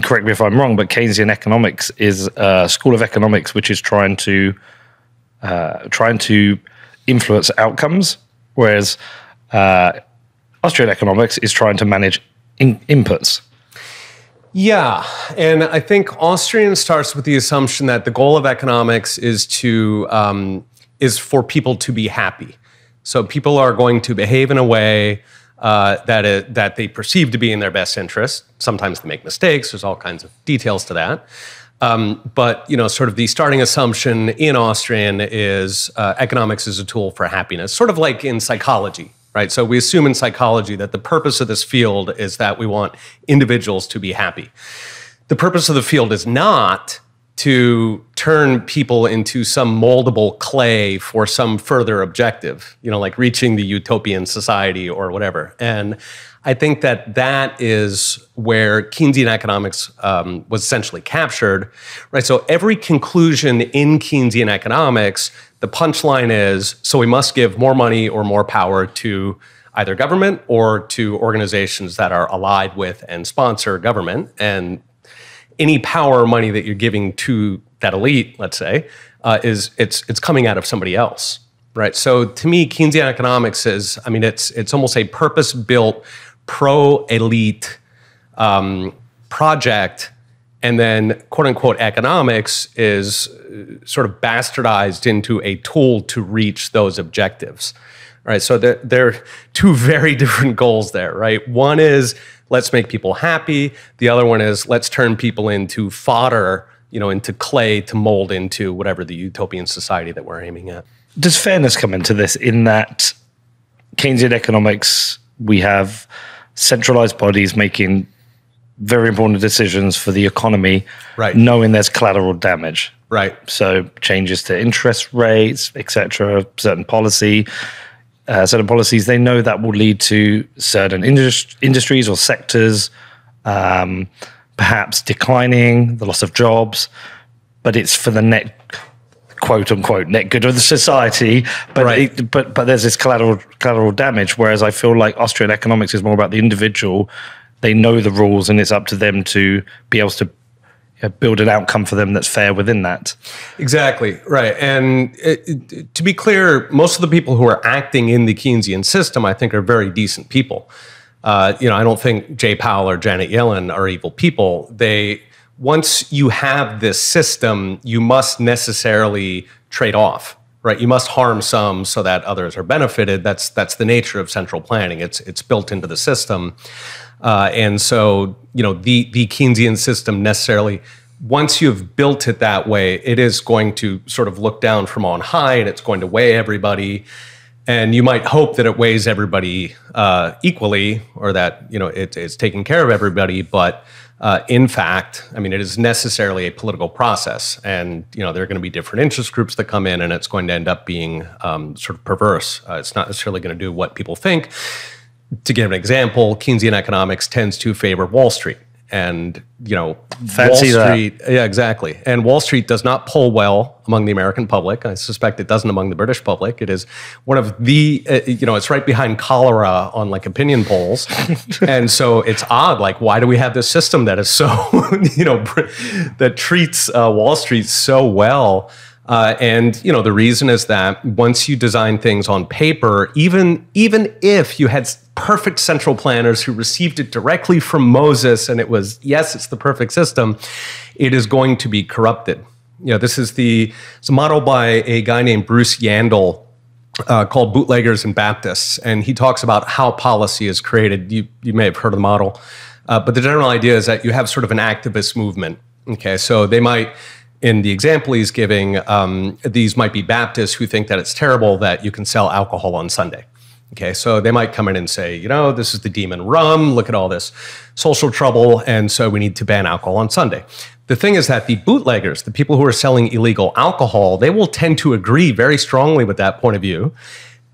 Correct me if I'm wrong, but Keynesian economics is a school of economics which is trying to influence outcomes, whereas Austrian economics is trying to manage inputs. Yeah, and I think Austrian starts with the assumption that the goal of economics is for people to be happy. So people are going to behave in a way that they perceive to be in their best interest. Sometimes they make mistakes. There's all kinds of details to that. But sort of the starting assumption in Austrian is economics is a tool for happiness, sort of like in psychology, right? So we assume in psychology that the purpose of this field is that we want individuals to be happy. The purpose of the field is not to turn people into some moldable clay for some further objective, like reaching the utopian society or whatever. And I think that is where Keynesian economics was essentially captured, right? So every conclusion in Keynesian economics, the punchline is, so we must give more money or more power to either government or to organizations that are allied with and sponsor government. And any power or money that you're giving to that elite, let's say, it's coming out of somebody else, right? So to me, Keynesian economics is, it's almost a purpose-built pro-elite project, and then quote-unquote economics is sort of bastardized into a tool to reach those objectives, right? So there are two very different goals there, right? One is let's make people happy. The other one is let's turn people into fodder, into clay to mold into whatever the utopian society that we're aiming at. Does fairness come into this in that Keynesian economics, we have centralized bodies making very important decisions for the economy, right, knowing there's collateral damage. Right. So changes to interest rates, etc., certain policies, they know that will lead to certain industries or sectors perhaps declining, the loss of jobs, but it's for the net, quote unquote, net good of the society. But right. but there's this collateral damage. Whereas I feel like Austrian economics is more about the individual. They know the rules, and it's up to them to be able to build an outcome for them that's fair within that. Exactly, right. And to be clear, most of the people who are acting in the Keynesian system, I think, are very decent people. I don't think Jay Powell or Janet Yellen are evil people. Once you have this system, you must necessarily trade off, right? You must harm some so that others are benefited. That's the nature of central planning. It's built into the system. And so, the Keynesian system necessarily, once you've built it that way, it is going to sort of look down from on high, and it's going to weigh everybody. And you might hope that it weighs everybody equally, or that, it's taking care of everybody. But in fact, it is necessarily a political process. And, there are going to be different interest groups that come in, and it's going to end up being sort of perverse. It's not necessarily going to do what people think. To give an example, Keynesian economics tends to favor Wall Street. And, Fancy Wall Street, that. Yeah, exactly. And Wall Street does not poll well among the American public. I suspect it doesn't among the British public. It is one of the, it's right behind cholera on like opinion polls. And so it's odd, like, why do we have this system that is so, that treats Wall Street so well? And the reason is that once you design things on paper, even if you had perfect central planners who received it directly from Moses, and it's the perfect system, it is going to be corrupted. This is it's a model by a guy named Bruce Yandel called Bootleggers and Baptists, and he talks about how policy is created. You may have heard of the model, but the general idea is that you have sort of an activist movement. Okay, so they might. In the example he's giving, these might be Baptists who think that it's terrible that you can sell alcohol on Sunday. Okay, so they might come in and say, this is the demon rum, look at all this social trouble, and so we need to ban alcohol on Sunday. The thing is that the bootleggers, the people who are selling illegal alcohol, they will tend to agree very strongly with that point of view.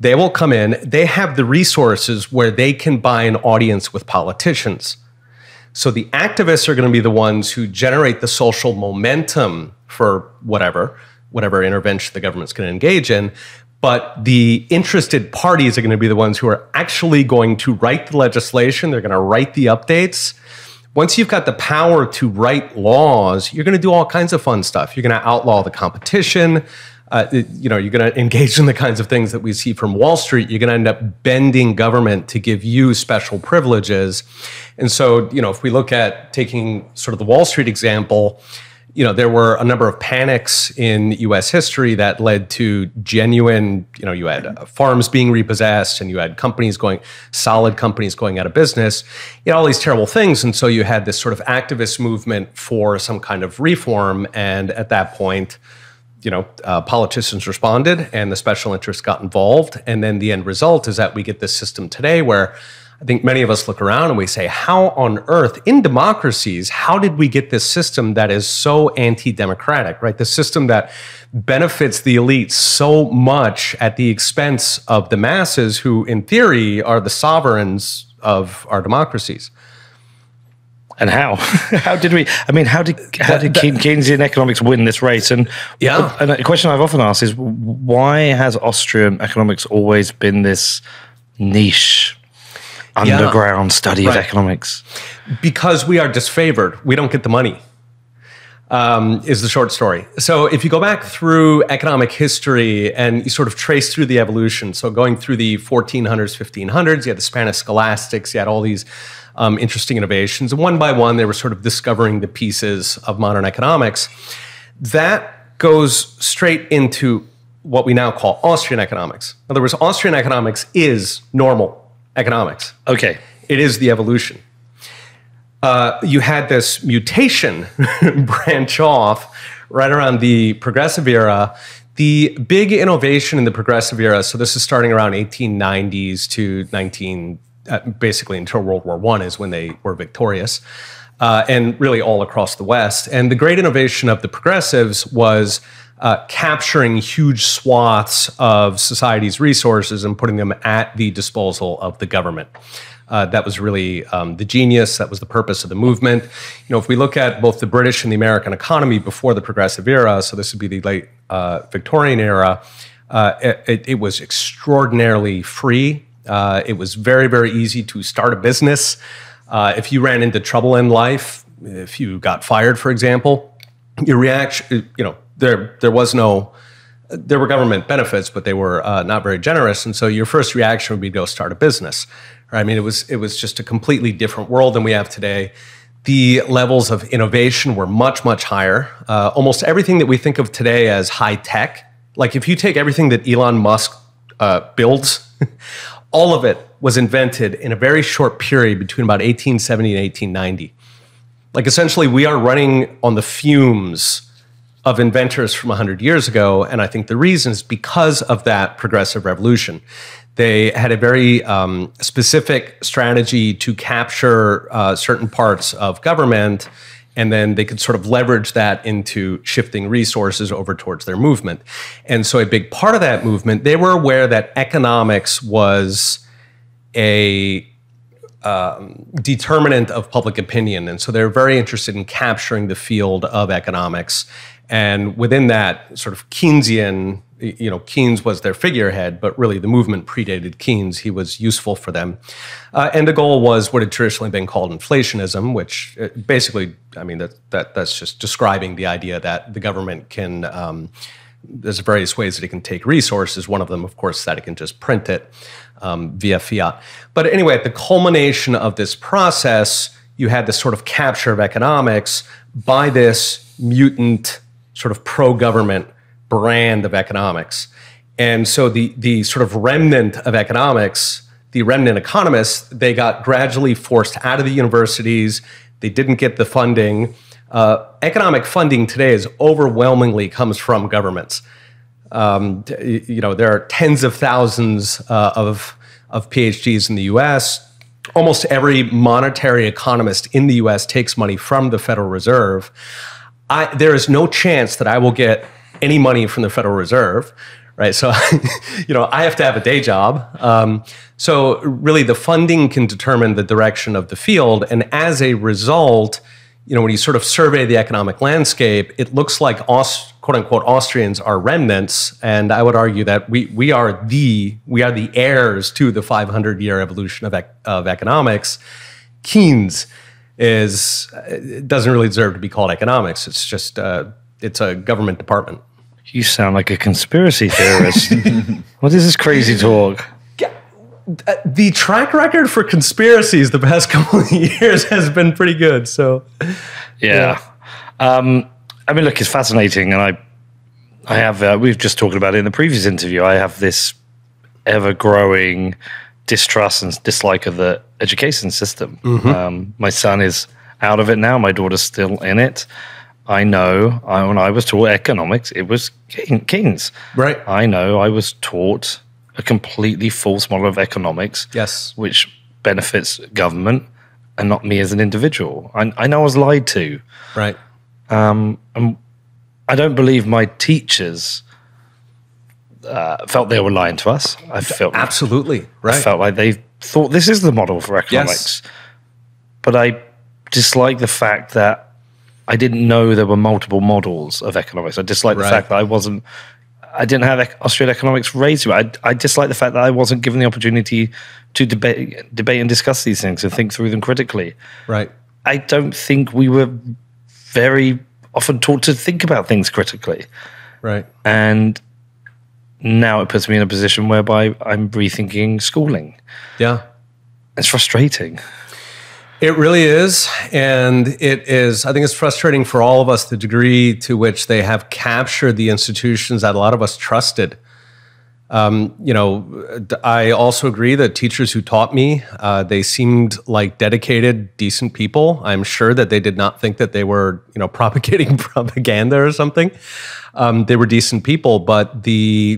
They will come in, they have the resources where they can buy an audience with politicians. So the activists are going to be the ones who generate the social momentum for whatever intervention the government's going to engage in. but the interested parties are going to be the ones who are actually going to write the legislation. They're going to write the updates. Once you've got the power to write laws, you're going to do all kinds of fun stuff. You're going to outlaw the competition. You're going to engage in the kinds of things that we see from Wall Street. You're going to end up bending government to give you special privileges. And so, if we look at taking sort of the Wall Street example, there were a number of panics in U.S. history that led to genuine, you had farms being repossessed and you had solid companies going out of business. You had all these terrible things. And so you had this sort of activist movement for some kind of reform. And at that point, politicians responded and the special interests got involved. And then the end result is that we get this system today where I think many of us look around and we say, how on earth, in democracies, how did we get this system that is so anti-democratic, right? The system that benefits the elite so much at the expense of the masses who, in theory, are the sovereigns of our democracies. And how? How did Keynesian economics win this race? And a question I've often asked is, why has Austrian economics always been this niche underground study of economics? Because we are disfavored. We don't get the money, is the short story. So if you go back through economic history and you sort of trace through the evolution, so going through the 1400s, 1500s, you had the Spanish scholastics, you had all these interesting innovations. And one by one, they were sort of discovering the pieces of modern economics. That goes straight into what we now call Austrian economics. In other words, Austrian economics is normal economics. Okay. It is the evolution. You had this mutation branch off right around the progressive era. The big innovation in the progressive era, so this is starting around 1890s to basically until World War I is when they were victorious, and really all across the West. And the great innovation of the progressives was capturing huge swaths of society's resources and putting them at the disposal of the government. That was really the genius. That was the purpose of the movement. If we look at both the British and the American economy before the progressive era, so this would be the late Victorian era, it was extraordinarily free. It was very, very easy to start a business. If you ran into trouble in life, if you got fired, for example, your reaction, there were government benefits, but they were not very generous. And so your first reaction would be to go start a business. Right? I mean, it was just a completely different world than we have today. The levels of innovation were much, much higher. Almost everything that we think of today as high tech, like if you take everything that Elon Musk builds, all of it was invented in a very short period between about 1870 and 1890. Like essentially, we are running on the fumes of inventors from 100 years ago, and I think the reason is because of that progressive revolution. They had a very specific strategy to capture certain parts of government, and then they could sort of leverage that into shifting resources over towards their movement. And so a big part of that movement, they were aware that economics was a determinant of public opinion. And so they're very interested in capturing the field of economics. And within that sort of Keynesian, Keynes was their figurehead, but really the movement predated Keynes. He was useful for them. And the goal was what had traditionally been called inflationism, which basically, I mean, that's just describing the idea that the government can, there's various ways that it can take resources. One of them, of course, that it can just print it via fiat. But anyway, at the culmination of this process, you had this sort of capture of economics by this mutant sort of pro-government brand of economics. And so the sort of remnant of economics, the remnant economists, they got gradually forced out of the universities. They didn't get the funding. Economic funding today is overwhelmingly comes from governments. There are tens of thousands of PhDs in the US. Almost every monetary economist in the US takes money from the Federal Reserve. There is no chance that I will get any money from the Federal Reserve, right? So, I have to have a day job. So really the funding can determine the direction of the field. And as a result, when you sort of survey the economic landscape, it looks like quote unquote Austrians are remnants, and I would argue that we are the heirs to the 500-year evolution of economics. Keynes doesn't really deserve to be called economics. It's just it's a government department. You sound like a conspiracy theorist. What is this crazy talk? The track record for conspiracies the past couple of years has been pretty good. So, yeah. I mean, look, it's fascinating, and I have. We've just talked about it in the previous interview. I have this ever-growing distrust and dislike of the education system. My son is out of it now. My daughter's still in it. I know when I was taught economics, it was Keynes. Right. I know I was taught a completely false model of economics, yes, which benefits government and not me as an individual. I know I was lied to. Right. And I don't believe my teachers felt they were lying to us. I felt absolutely right. I felt like they thought this is the model for economics. Yes. But I dislike the fact that I didn't know there were multiple models of economics. I dislike the fact that I didn't have Austrian economics raised to it. I dislike the fact that I wasn't given the opportunity to debate and discuss these things and think through them critically. Right. I don't think we were very often taught to think about things critically. Right. And now it puts me in a position whereby I'm rethinking schooling. Yeah. It's frustrating. It really is. And it is, I think it's frustrating for all of us, the degree to which they have captured the institutions that a lot of us trusted. I also agree that teachers who taught me, they seemed like dedicated, decent people. I'm sure that they did not think that they were, propagating propaganda or something. They were decent people, but the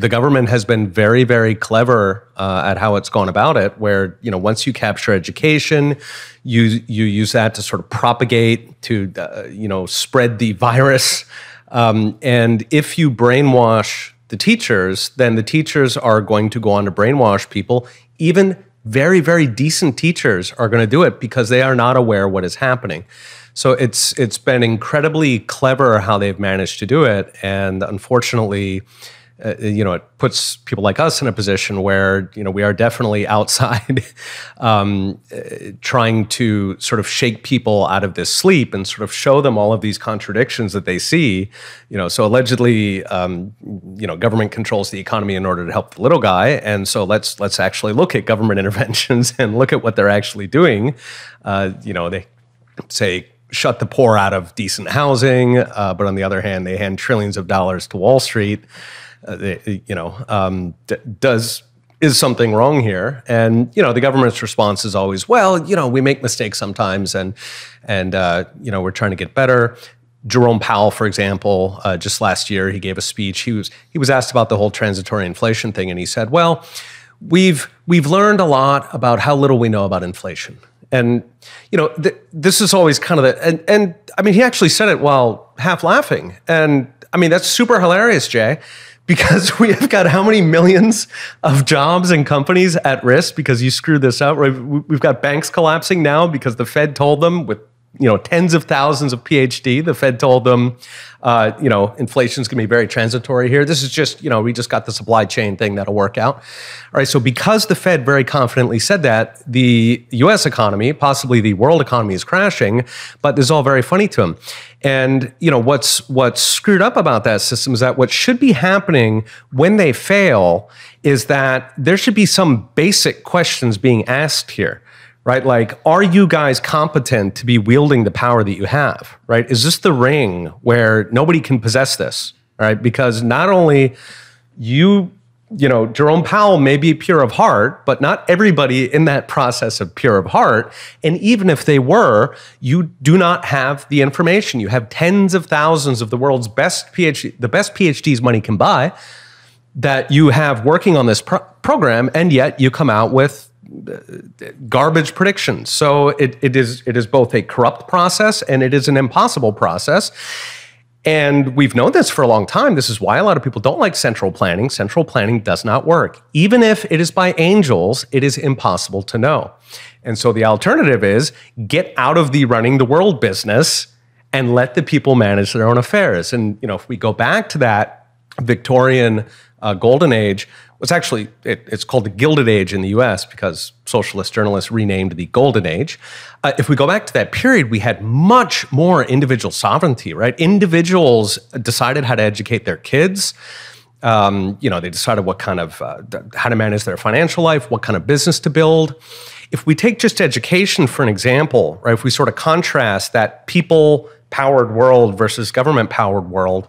government has been very, very clever at how it's gone about it, where, once you capture education, you use that to sort of propagate, to, spread the virus. And if you brainwash the teachers, then the teachers are going to go on to brainwash people. Even very, very decent teachers are going to do it because they are not aware what is happening. So it's been incredibly clever how they've managed to do it. And unfortunately, it puts people like us in a position where, we are definitely outside trying to sort of shake people out of this sleep and sort of show them all of these contradictions that they see. So allegedly, government controls the economy in order to help the little guy. And so let's actually look at government interventions and look at what they're actually doing. They say, shut the poor out of decent housing, but on the other hand, they hand trillions of dollars to Wall Street. Is something wrong here? And, the government's response is always, well, we make mistakes sometimes and we're trying to get better. Jerome Powell, for example, just last year, he gave a speech. He was asked about the whole transitory inflation thing. And he said, well, we've learned a lot about how little we know about inflation. And, this is always kind of and I mean, he actually said it while half laughing. And I mean, that's super hilarious, Jay. Because we have got how many millions of jobs and companies at risk because you screwed this up. We've got banks collapsing now because the Fed told them with, tens of thousands of PhD, the Fed told them, inflation's going to be very transitory here. This is just, we just got the supply chain thing that'll work out. All right. So because the Fed very confidently said that, the US economy, possibly the world economy, is crashing, but this is all very funny to them. And, what's screwed up about that system is that what should be happening when they fail is that there should be some basic questions being asked here. Right? Like, are you guys competent to be wielding the power that you have? Right? Is this the ring where nobody can possess this? Right? Because not only Jerome Powell may be pure of heart, but not everybody in that process of pure of heart. And even if they were, you do not have the information. You have tens of thousands of the world's best PhD, the best PhDs money can buy, that you have working on this program, and yet you come out with garbage predictions. So it is both a corrupt process and it is an impossible process. And we've known this for a long time. This is why a lot of people don't like central planning. Central planning does not work. Even if it is by angels, it is impossible to know. And so the alternative is get out of the running the world business and let the people manage their own affairs. And if we go back to that Victorian golden age, was actually, it's called the Gilded Age in the US because socialist journalists renamed the Golden Age. If we go back to that period, we had much more individual sovereignty, right? Individuals decided how to educate their kids. They decided what kind of, how to manage their financial life, what kind of business to build. If we take just education for an example, right? If we sort of contrast that people-powered world versus government-powered world,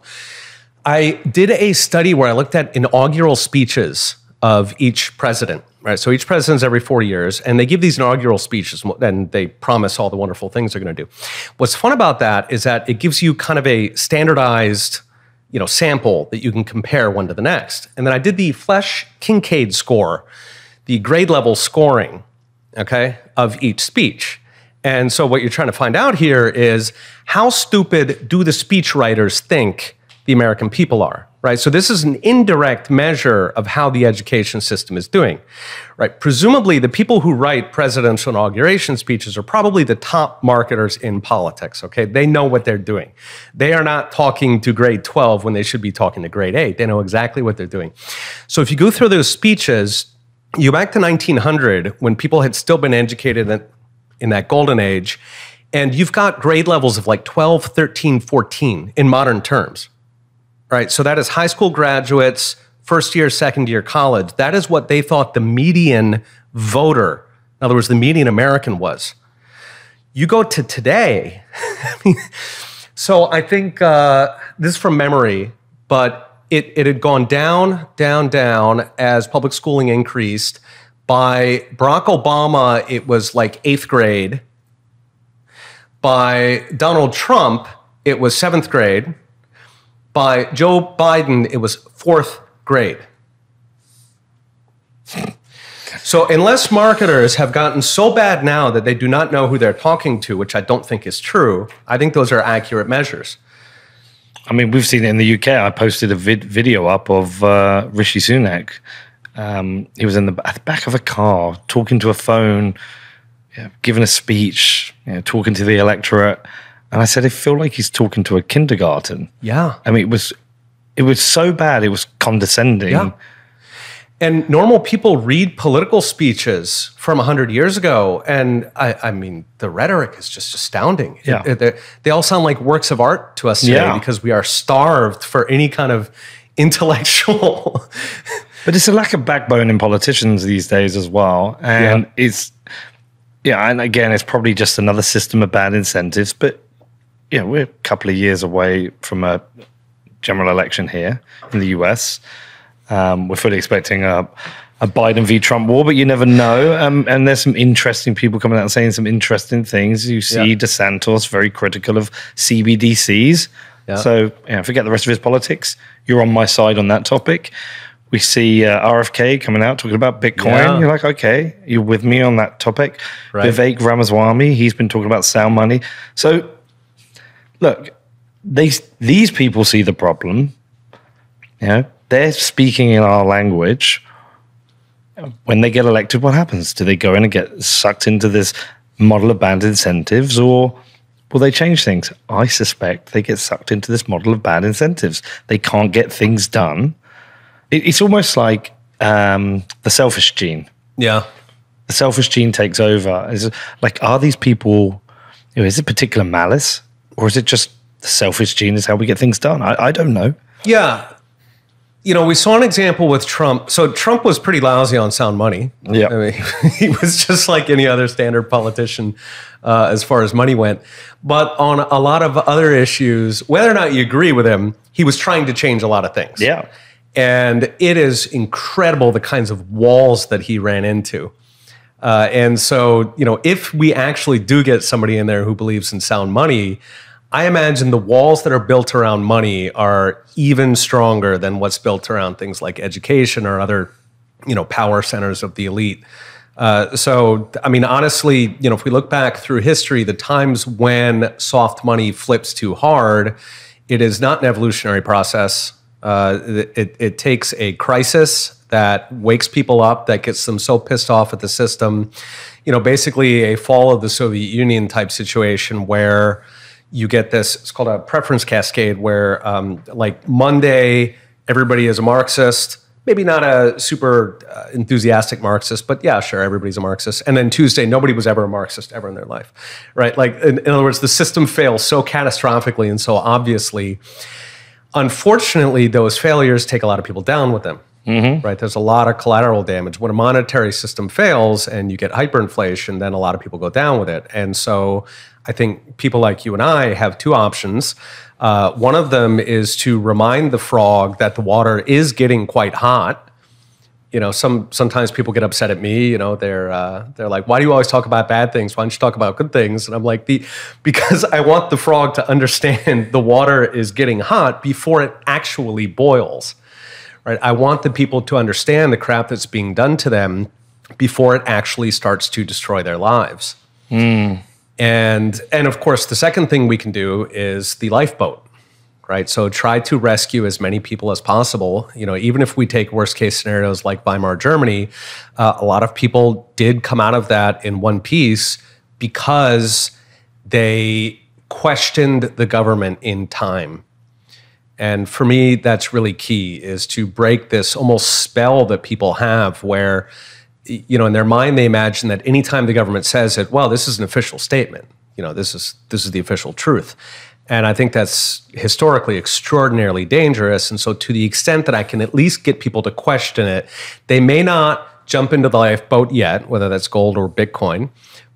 I did a study where I looked at inaugural speeches of each president, right? So each president's every 4 years, and they give these inaugural speeches, and they promise all the wonderful things they're going to do. What's fun about that is that it gives you kind of a standardized, sample that you can compare one to the next. And then I did the Flesch-Kincaid score, the grade level scoring, okay, of each speech. And so what you're trying to find out here is how stupid do the speech writers think the American people are, right? So this is an indirect measure of how the education system is doing, right? Presumably, the people who write presidential inauguration speeches are probably the top marketers in politics, okay? They know what they're doing. They are not talking to grade 12 when they should be talking to grade 8. They know exactly what they're doing. So if you go through those speeches, you go back to 1900, when people had still been educated in that golden age, and you've got grade levels of like 12, 13, 14 in modern terms. Right, so that is high school graduates, first year, second year college. That is what they thought the median voter, in other words, the median American was. You go to today, so I think this is from memory, but it had gone down, down, down as public schooling increased. By Barack Obama, it was like 8th grade. By Donald Trump, it was 7th grade. By Joe Biden, it was 4th grade. So unless marketers have gotten so bad now that they do not know who they're talking to, which I don't think is true, I think those are accurate measures. I mean, we've seen it in the UK. I posted a video up of Rishi Sunak. He was at the back of a car, talking to a phone, giving a speech, talking to the electorate. And I said, I feel like he's talking to a kindergarten. Yeah. I mean, it was so bad. It was condescending. Yeah. And normal people read political speeches from 100 years ago. And I mean, the rhetoric is just astounding. Yeah. They all sound like works of art to us today because we are starved for any kind of intellectual. But it's a lack of backbone in politicians these days as well. And and again, it's probably just another system of bad incentives. But we're a couple of years away from a general election here in the US. We're fully expecting a Biden v. Trump war, but you never know. And there's some interesting people coming out and saying some interesting things. You see DeSantis very critical of CBDCs. Yeah. So forget the rest of his politics. You're on my side on that topic. We see RFK coming out talking about Bitcoin. Yeah. You're like, okay, you're with me on that topic. Right. Vivek Ramaswamy, he's been talking about sound money. So look, these people see the problem. They're speaking in our language. When they get elected, what happens? Do they go in and get sucked into this model of bad incentives, or will they change things? I suspect they get sucked into this model of bad incentives. They can't get things done. It's almost like the selfish gene. Yeah. The selfish gene takes over. It's like, are these people, is it particular malice? Or is it just the selfish gene is how we get things done? I don't know. Yeah. We saw an example with Trump. So Trump was pretty lousy on sound money. Yeah. I mean, he was just like any other standard politician as far as money went. But on a lot of other issues, whether or not you agree with him, he was trying to change a lot of things. Yeah. And it is incredible the kinds of walls that he ran into. And so, if we actually do get somebody in there who believes in sound money, I imagine the walls that are built around money are even stronger than what's built around things like education or other, power centers of the elite. So, I mean, honestly, if we look back through history, the times when soft money flips too hard It is not an evolutionary process. It takes a crisis that wakes people up, that gets them so pissed off at the system. Basically a fall of the Soviet Union type situation where you get this, it's called a preference cascade, where like Monday, everybody is a Marxist, maybe not a super enthusiastic Marxist, but yeah, sure, everybody's a Marxist. And then Tuesday, nobody was ever a Marxist ever in their life, right? Like, in other words, the system fails so catastrophically and so obviously. Unfortunately, those failures take a lot of people down with them, right? There's a lot of collateral damage. When a monetary system fails and you get hyperinflation, then a lot of people go down with it. And so I think people like you and I have two options. One of them is to remind the frog that the water is getting quite hot. Sometimes people get upset at me. They're like, "Why do you always talk about bad things? Why don't you talk about good things?" And I'm like, because I want the frog to understand the water is getting hot before it actually boils, right? I want the people to understand the crap that's being done to them before it actually starts to destroy their lives. And of course, the second thing we can do is the lifeboat. Right, so try to rescue as many people as possible. Even if we take worst case scenarios like Weimar Germany, a lot of people did come out of that in one piece because they questioned the government in time. And for me, that's really key, is to break this almost spell that people have where, in their mind, they imagine that anytime the government says it, well, this is an official statement. This is the official truth. And I think that's historically extraordinarily dangerous. And so to the extent that I can at least get people to question it, they may not jump into the lifeboat yet, whether that's gold or Bitcoin,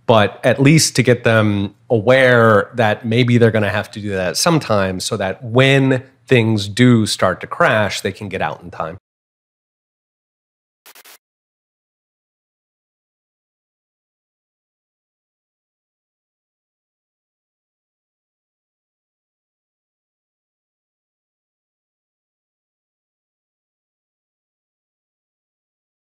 but at least to get them aware that maybe they're going to have to do that sometime so that when things do start to crash, they can get out in time.